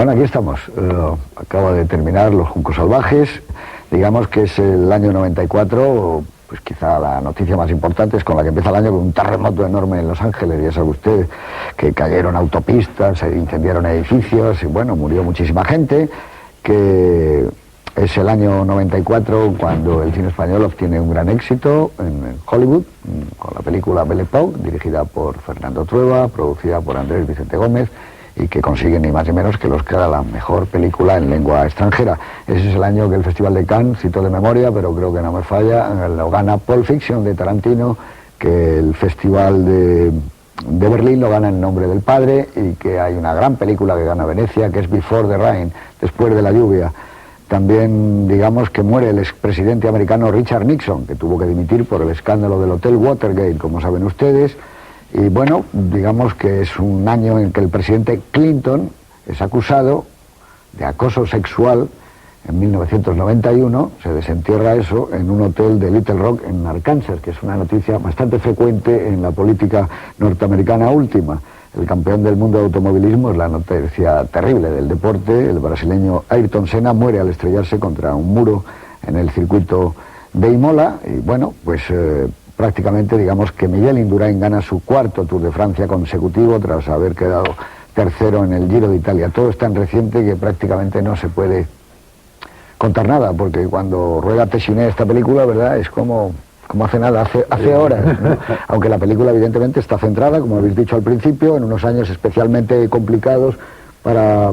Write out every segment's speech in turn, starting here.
Bueno, aquí estamos. Acaba de terminar Los Juncos Salvajes. Digamos que es el año 94, pues quizá la noticia más importante es con la que empieza el año, con un terremoto enorme en Los Ángeles. Ya sabe usted que cayeron autopistas, se incendiaron edificios y bueno, murió muchísima gente. Que es el año 94 cuando el cine español obtiene un gran éxito en Hollywood, con la película Belle Époque, dirigida por Fernando Trueba, producida por Andrés Vicente Gómez, y que consigue ni más ni menos que el Oscar a la mejor película en lengua extranjera. Ese es el año que el Festival de Cannes, cito de memoria, pero creo que no me falla, lo gana Pulp Fiction de Tarantino, que el Festival de Berlín lo gana En nombre del padre, y que hay una gran película que gana Venecia, que es Before the Rain, después de la lluvia. También digamos que muere el expresidente americano Richard Nixon, que tuvo que dimitir por el escándalo del Hotel Watergate, como saben ustedes. Y bueno, digamos que es un año en que el presidente Clinton es acusado de acoso sexual. En 1991 se desentierra eso en un hotel de Little Rock en Arkansas, que es una noticia bastante frecuente en la política norteamericana última. El campeón del mundo de automovilismo es la noticia terrible del deporte. El brasileño Ayrton Senna muere al estrellarse contra un muro en el circuito de Imola. Y bueno, pues prácticamente digamos que Miguel Indurain gana su cuarto Tour de Francia consecutivo tras haber quedado tercero en el Giro de Italia. Todo es tan reciente que prácticamente no se puede contar nada, porque cuando rueda Téchiné esta película, ¿verdad?, es como hace nada, hace horas, ¿no? Aunque la película evidentemente está centrada, como habéis dicho al principio, en unos años especialmente complicados para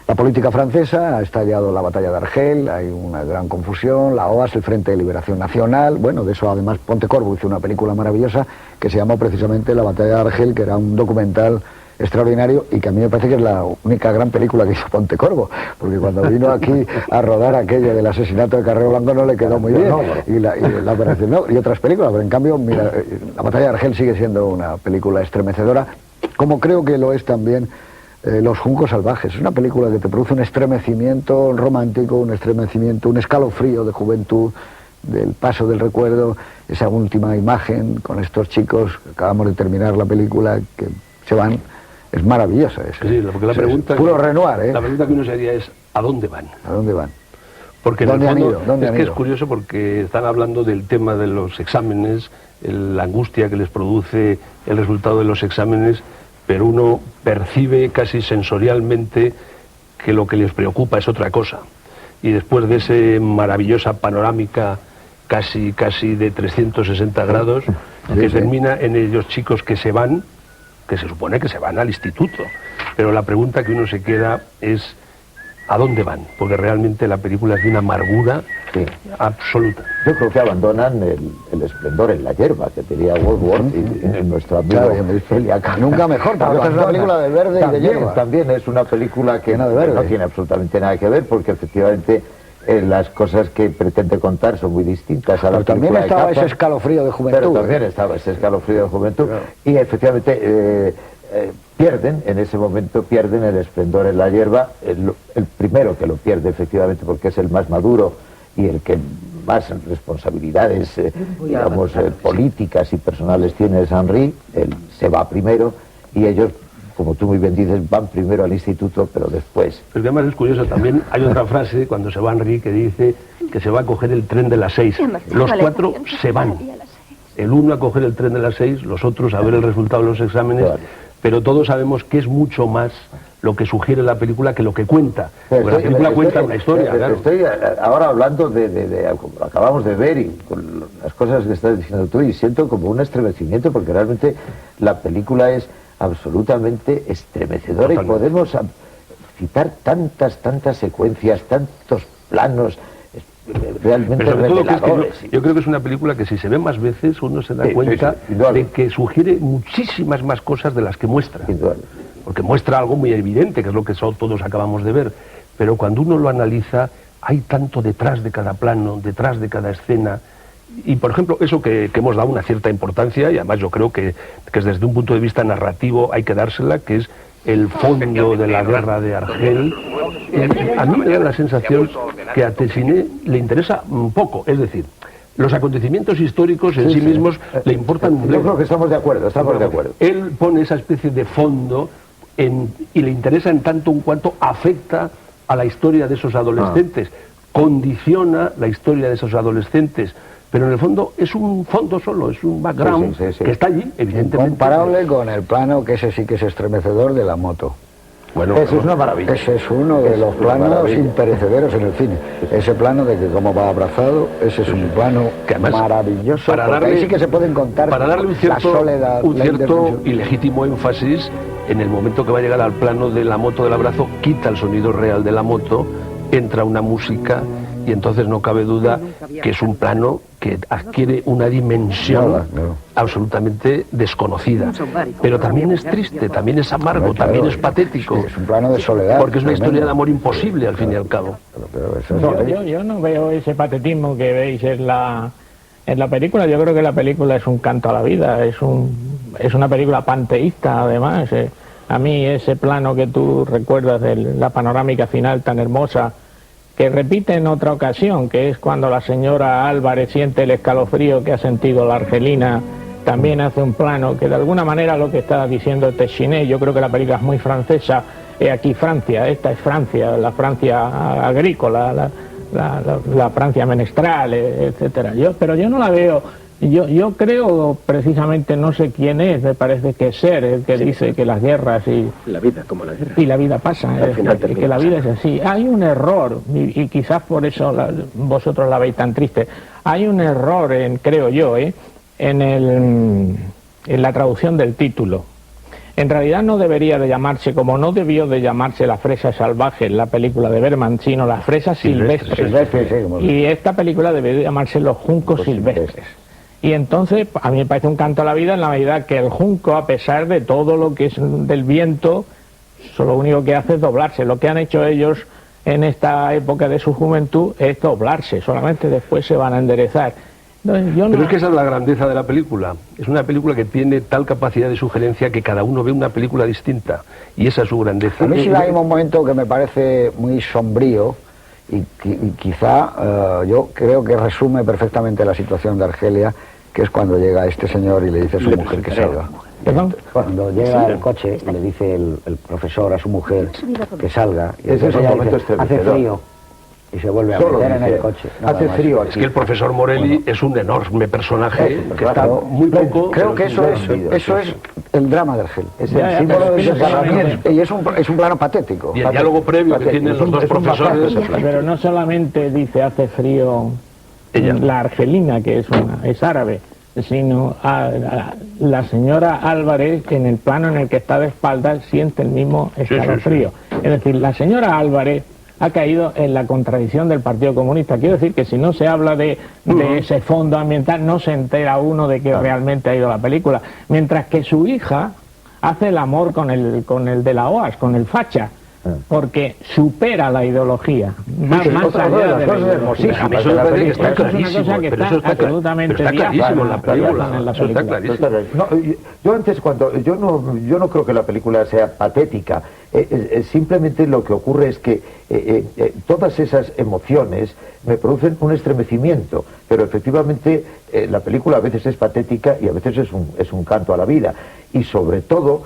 la política francesa. Ha estallado la batalla de Argel, hay una gran confusión, la OAS, el Frente de Liberación Nacional. Bueno, de eso además Pontecorvo hizo una película maravillosa que se llamó precisamente La batalla de Argel, que era un documental extraordinario y que a mí me parece que es la única gran película que hizo Pontecorvo, porque cuando vino aquí a rodar aquella del asesinato de Carrero Blanco no le quedó muy bien, y la operación no, y otras películas, pero en cambio, mira, La batalla de Argel sigue siendo una película estremecedora, como creo que lo es también Los Juncos Salvajes. Es una película que te produce un estremecimiento romántico, un estremecimiento, un escalofrío de juventud, del paso del recuerdo, esa última imagen con estos chicos, acabamos de terminar la película, que se van. Es maravillosa esa. Sí, porque la pregunta puro Renoir, ¿eh? La pregunta que uno se haría es ¿a dónde van? ¿A dónde van? Porque en el fondo es que es ido? curioso porque están hablando del tema de los exámenes, la angustia que les produce el resultado de los exámenes, pero uno percibe casi sensorialmente que lo que les preocupa es otra cosa. Y después de esa maravillosa panorámica casi de 360 grados, que termina en ellos chicos que se van, que se supone que se van al instituto, pero la pregunta que uno se queda es ¿a dónde van? Porque realmente la película es de una amargura absoluta. Yo creo que abandonan el esplendor en la hierba que tenía Wordsworth y nuestro amigo Eliaca. Nunca mejor, porque esta es una película de verde y de hierba. También es una película que no tiene absolutamente nada que ver, porque efectivamente las cosas que pretende contar son muy distintas a la película. También estaba ese escalofrío de juventud. Pero también estaba ese escalofrío de juventud. Claro. Y efectivamente pierden, en ese momento pierden el esplendor en la hierba. El primero que lo pierde efectivamente porque es el más maduro y el que más responsabilidades, digamos, políticas y personales tiene es Henry. Él se va primero y ellos, como tú muy bien dices, van primero al instituto, pero después. Pero además es curioso, también hay otra frase cuando se va Henry que dice que se va a coger el tren de las 6. Los 4 se van. El uno a coger el tren de las 6, los otros a ver el resultado de los exámenes, pero todos sabemos que es mucho más lo que sugiere la película que lo que cuenta. Porque la película cuenta una historia, claro. Estoy ahora hablando acabamos de ver y con las cosas que estás diciendo tú, y siento como un estremecimiento porque realmente la película es absolutamente estremecedora. Totalmente. Y podemos citar tantas secuencias, tantos planos realmente reveladores. Yo creo que es una película que si se ve más veces uno se da cuenta de que sugiere muchísimas más cosas de las que muestra. Porque muestra algo muy evidente, que es lo que todos acabamos de ver, pero cuando uno lo analiza hay tanto detrás de cada plano, detrás de cada escena. Y por ejemplo, eso que hemos dado una cierta importancia, y además yo creo que es desde un punto de vista narrativo hay que dársela, que es el fondo de la guerra de Argel. A mí me da la sensación que a Téchiné le interesa un poco, es decir, los acontecimientos históricos en sí mismos le importan un Yo creo que estamos de acuerdo, Él pone esa especie de fondo y le interesa en tanto en cuanto afecta a la historia de esos adolescentes, condiciona la historia de esos adolescentes, pero en el fondo es un fondo solo, es un background que está allí, evidentemente. Comparable con el plano, que ese sí que es estremecedor, de la moto. Bueno, eso es una maravilla. Ese es uno de los planos imperecederos en el cine. Ese plano de que como va abrazado, ese es un plano que además, maravilloso, para darle, ahí sí que se pueden contar para darle un cierto, la soledad, un cierto y legítimo énfasis. En el momento que va a llegar al plano de la moto del abrazo, quita el sonido real de la moto, entra una música y entonces no cabe duda que es un plano que adquiere una dimensión absolutamente desconocida. Pero también es triste, también es amargo, también es patético. Es un plano de soledad. Porque es una historia de amor imposible, al fin y al cabo. Yo no veo ese patetismo que veis en la película. Yo creo que la película es un canto a la vida, es una película panteísta, además. A mí ese plano que tú recuerdas de la panorámica final tan hermosa, que repite en otra ocasión, que es cuando la señora Álvarez siente el escalofrío que ha sentido la argelina, también hace un plano que de alguna manera lo que está diciendo Téchiné, yo creo que la película es muy francesa, aquí Francia, esta es Francia, la Francia agrícola, la Francia menestral, etcétera. Pero yo no la veo. Yo creo precisamente, no sé quién es, me parece que es Ser el que dice que las guerras y la vida como la guerra y la vida pasa, que la vida es así. Hay un error y quizás por eso vosotros la veis tan triste. Hay un error, creo yo, en la traducción del título. En realidad no debería de llamarse, como no debió de llamarse La fresa salvaje en la película de Berman, sino Las fresas silvestres. Y esta película debería llamarse Los juncos silvestres. Y entonces a mí me parece un canto a la vida en la medida que el junco, a pesar de todo lo que es del viento, lo único que hace es doblarse. Lo que han hecho ellos en esta época de su juventud es doblarse, solamente después se van a enderezar. Entonces, Pero es que esa es la grandeza de la película. Es una película que tiene tal capacidad de sugerencia que cada uno ve una película distinta, y esa es su grandeza. A mí sí hay un momento que me parece muy sombrío, y quizá yo creo que resume perfectamente la situación de Argelia, que es cuando llega este señor y le dice a su mujer que salga. ¿Perdón? Cuando llega al coche y le dice el profesor a su mujer que salga, y ese es un momento dice, hace frío, y se vuelve a meter en el coche. Hace frío. Es que el profesor Morelli es un enorme personaje que está muy poco... Creo que eso es el drama de Argel. Es el símbolo del desgarramiento. Y es un plano patético. Y el diálogo previo que tienen los dos profesores... Pero no solamente dice hace frío la argelina, que es árabe, sino la señora Álvarez, en el plano en el que está de espaldas, siente el mismo escalofrío. Es decir, la señora Álvarez ha caído en la contradicción del Partido Comunista. Quiero decir que si no se habla de ese fondo ambiental, no se entera uno de que realmente ha ido la película. Mientras que su hija hace el amor con el de la OAS, con el facha, porque supera la ideología. Va más allá de la ideología. Eso me parece que está clarísimo. Es una cosa que está absolutamente clarísimo en la película. Yo antes, yo no creo que la película sea patética. Simplemente lo que ocurre es que todas esas emociones me producen un estremecimiento, pero efectivamente la película a veces es patética y a veces es un canto a la vida. Y sobre todo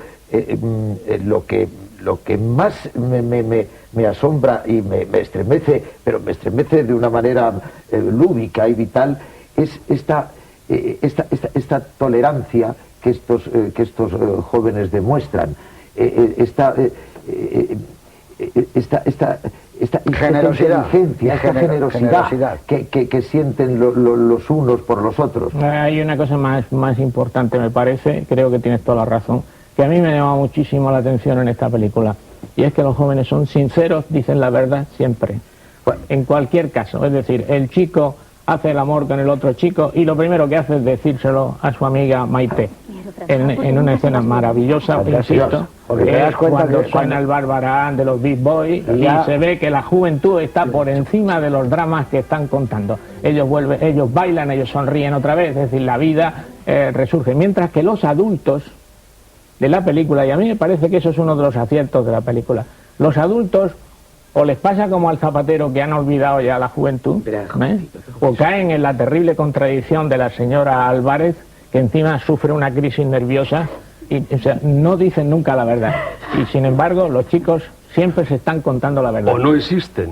lo que más me asombra y me estremece, pero me estremece de una manera lúdica y vital, es esta tolerancia que estos jóvenes demuestran, esta generosidad, inteligencia, esta generosidad que sienten los unos por los otros. Hay una cosa más importante, me parece, creo que tienes toda la razón, que a mí me llama muchísimo la atención en esta película, y es que los jóvenes son sinceros, dicen la verdad siempre, en cualquier caso. Es decir, el chico hace el amor con el otro chico y lo primero que hace es decírselo a su amiga Maite, en una escena maravillosa, insisto, porque te das cuenta cuando que suena el Barbarán de los Big Boys y se ve que la juventud está por encima de los dramas que están contando. Ellos bailan, ellos sonríen otra vez, es decir, la vida resurge, mientras que los adultos de la película, y a mí me parece que eso es uno de los aciertos de la película, los adultos o les pasa como al zapatero, que han olvidado ya la juventud, o caen en la terrible contradicción de la señora Álvarez, que encima sufre una crisis nerviosa y no dicen nunca la verdad. y sin embargo los chicos siempre se están contando la verdad. O no existen.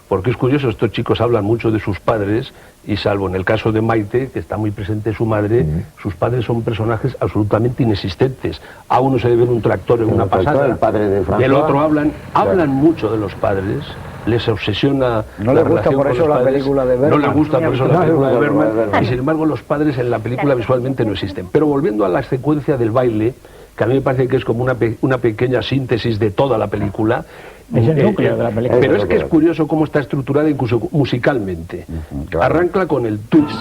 Porque es curioso, estos chicos hablan mucho de sus padres y salvo en el caso de Maite, que está muy presente su madre, sus padres son personajes absolutamente inexistentes. A uno se le ve un tractor en una pasada, el padre de François, del otro hablan mucho de los padres, les obsesiona no la le gusta relación por con eso los la padres, película de Bergman. no le gusta por eso la película de Bergman, Bergman. y sin embargo los padres en la película visualmente no existen. Pero volviendo a la secuencia del baile, que a mí me parece que es como una pequeña síntesis de toda la película. Es el núcleo de la película. Pero es que es curioso cómo está estructurada incluso musicalmente. Claro. Arranca con el twist.